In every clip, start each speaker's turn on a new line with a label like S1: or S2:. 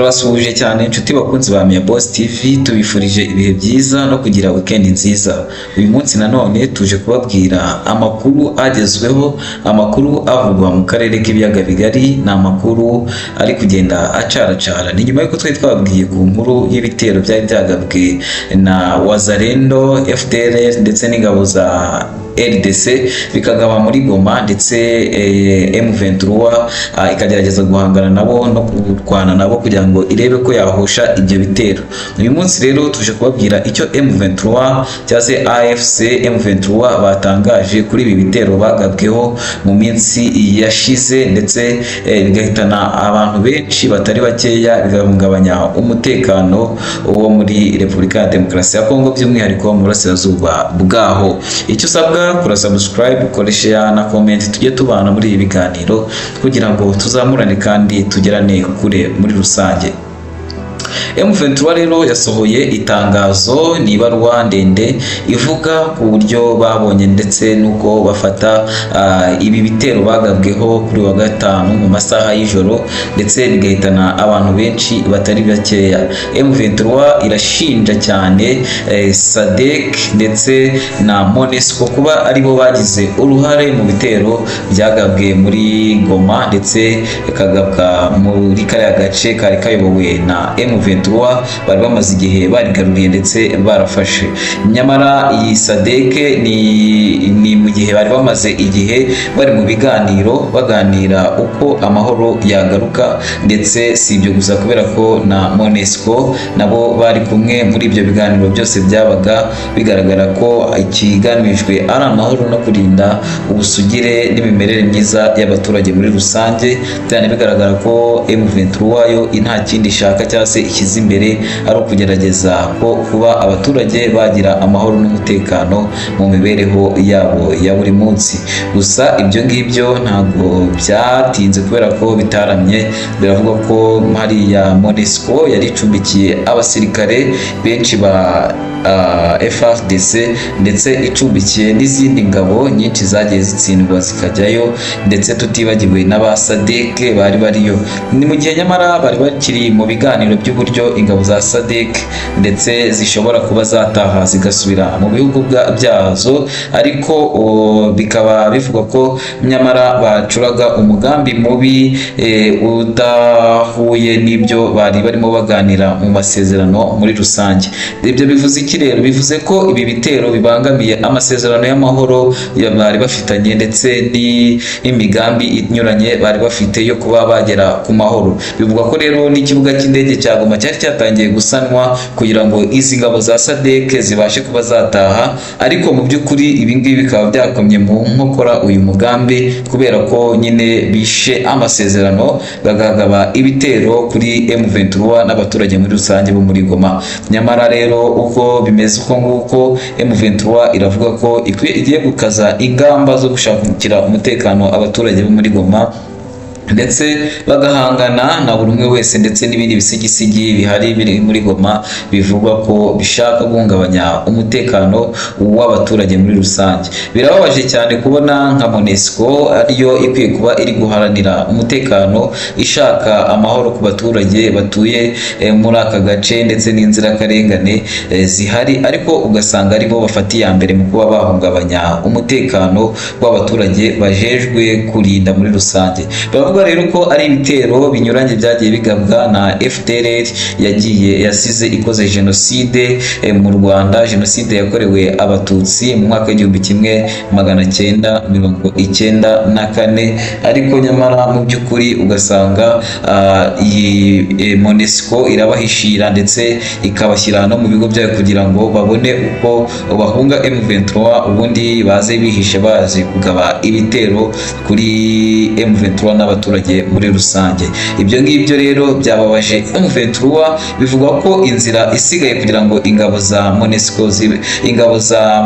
S1: Turabasuhuje cyane inshuti bakunzi ba Mia Boss TV, tubifurije ibihe byiza no kugira weekend nziza. Uyu munsi nanone tuje kubabwira amakuru agezweho, amakuru avugwa mu karere k'ibiyaga bigari, na amakuru ari kugenda acaracara. Ni nyuma yuko twari twababwiye ku nkuru y'ibitero byari byagabwe na Wazalendo, FDLR ndetse n'ingabo za RDC bikagaba muri Goma, ndetse M23 ikagerageza guhangana nabo no kurwana nabo kugira ngo irebe ko yahosha ibyo bitero. Uyu munsi rero tuje kubabwira icyo M23 cyangwa se AFC M23 batangaje kuri ibi bitero bagabweho mu minsi yashize, ndetse bigahitana abantu benshi batari bakeya, bigahungabanya umutekano wo muri Repubulika ya Demokarasi ya Kongo, by'umwihariko mu burasirazuba bwaho. Icyo usabwa kora subscribe, kora share na comment, tujye tubana muri ibi biganiro kugira ngo tuzamurane kandi tugerane kure muri rusange. M23 rero yasohoye itangazo, ni ibaruwa ndende ivuga ku buryo babonye ndetse nuko bafata ibi bitero bagabweho kuri wa gatanu mu masaha y'ijoro, ndetse bigahitana abantu benshi batari bakeya. M23 irashinja cyane SADC ndetse na MONUSCO kuba aribo bagize uruhare mu bitero byagabwe muri Goma, ndetse kagabwa muri kariya gace kari kayobowe na M23 bari bamaze igihe barigaruriye ndetse barafashe. Nyamara iyi SADC ni mu gihe bari bamaze igihe bari mu biganiro baganira uko amahoro yagaruka, ndetse si ibyo gusa kubera ko na MONUSCO nabo bari kumwe muri ibyo biganiro. Byose byabaga bigaragara ko ikigamijwe ari amahoro no kurinda ubusugire n'imimerere myiza y'abaturage muri rusange, cyane bigaragara ko M23 yo nta kindi ishaka cyangwa se ikiza imbere ari ukugerageza ko kuba abaturage bagira amahoro n'umutekano mu mibereho yabo ya buri munsi. Gusa ibyo ngibyo ntabwo byatinze kubera ko bitaramye. Biravuga ko hariya MONUSCO yari icumbikiye abasirikare benshi ba FARDC, ndetse icumbikiye n'izindi ngabo nyinshi zagiye zitsindwa zikajyayo, ndetse tutibagiwe n'aba SADC bari bariyo. Ni mu gihe nyamara bari bakiri mu biganiro by'uburyo ingabo za SADC ndetse zishobora kuba zataha zigasubira mu bihugu byazo, ariko bikaba bivugwa ko nyamara bacuraga umugambi mubi udahuye n'ibyo bari barimo baganira mu masezerano muri rusange. Ibyo bivuze iki rero? Bivuze ko ibi bitero bibangamiye amasezerano y'amahoro bari bafitanye, ndetse n'imigambi inyuranye bari bafite yo kuba bagera ku mahoro. Bivuga ko rero n'ikibuga cy'indege cya Goma cyari cyatangiye gusanwa kugira ngo izi ngabo za SADC zibashe kuba zataha, ariko mu by'ukuri ibi ngibi bikaba byakomye mu nkokora uyu mugambi, kubera ko nyine bishe amasezerano bagagaba ibitero kuri M23 n'abaturage muri rusange bo muri Goma. Nyamara rero uko bimeze uko nguko, M23 iravuga ko igiye gukaza ingamba zo gushakira umutekano abaturage bo muri Goma, ndetse bagahangana na buri umwe wese, ndetse n'ibindi bisigisigi bihari biri muri Goma bivugwa ko bishaka guhungabanya umutekano w'abaturage muri rusange. Birababaje cyane kubona nka MONUSCO ariyo ikwiye kuba iri guharanira umutekano, ishaka amahoro ku baturage batuye muri aka gace, ndetse n'inzirakarengane zihari, ariko ugasanga aribo bafatiye mbere mu kuba bahungabanya umutekano w'abaturage bajejwe kurinda muri rusange. Rero ko ari ibitero binyuranye byagiye bigabwa na FDLR yasize ikoze jenoside mu Rwanda, jenoside yakorewe abatutsi mu mwaka w'1994, ariko nyamara mu by'ukuri ugasanga iyi MONUSCO irabahishira ndetse ikabashyira no mu bigo byayo kugira ngo babone uko bahunga M23, ubundi baze bihishe bazi kugaba ibitero kuri M23 n'abaturage muri rusange. Ibyo ngibyo rero byababaje M23. Bivugwa ko inzira isigaye kugira ngo ingabo za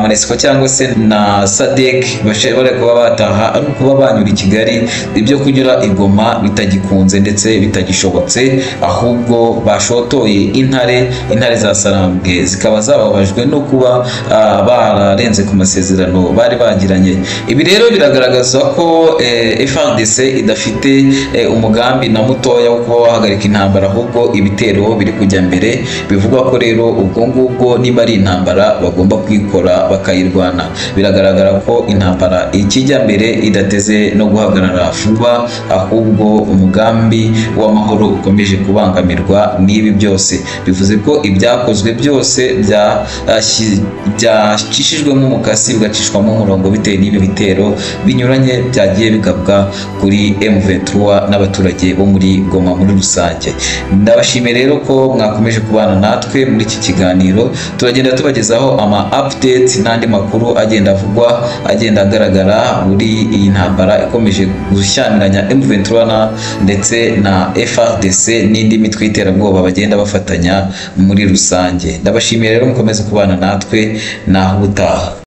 S1: MONUSCO cyangwa se na SADC bashobore kuba bataha ari ukuba banyura i Kigali. Ibyo kunyura i Goma bitagikunze ndetse bitagishobotse, ahubwo bashotoye intare za Sarambwe zikaba zababajwe no kuba bararenze ku masezerano bari bagiranye. Ibi rero biragaragaza ko FARDC idafite badafite umugambi na mutoya wo kuba wahagarika intambara, ahubwo ibitero biri kujya mbere. Bivugwa ko rero ubwo ngubwo niba ari intambara bagomba kwikora bakayirwana. Biragaragara ko intambara ikijya mbere idateze no guhagarara vuba, ahubwo umugambi w'amahoro ukomeje kubangamirwa n'ibi byose. Bivuze ko ibyakozwe byose byacishijwemo umukasi bigacishwamo umurongo bitewe n'ibi bitero binyuranye byagiye bigabwa kuri M23 n'abaturage bo muri Goma muri rusange. Ndabashimiye rero ko mwakomeje kubana natwe muri iki kiganiro. Turagenda tubagezaho ama update n'andi makuru agenda avugwa, agenda agaragara muri iyi ntambara ikomeje gushyamiranya M23 ndetse na FARDC n'indi mitwe y'iterabwoba bagenda bafatanya muri rusange. Ndabashimiye rero mukomeze kubana natwe naho ubutaha.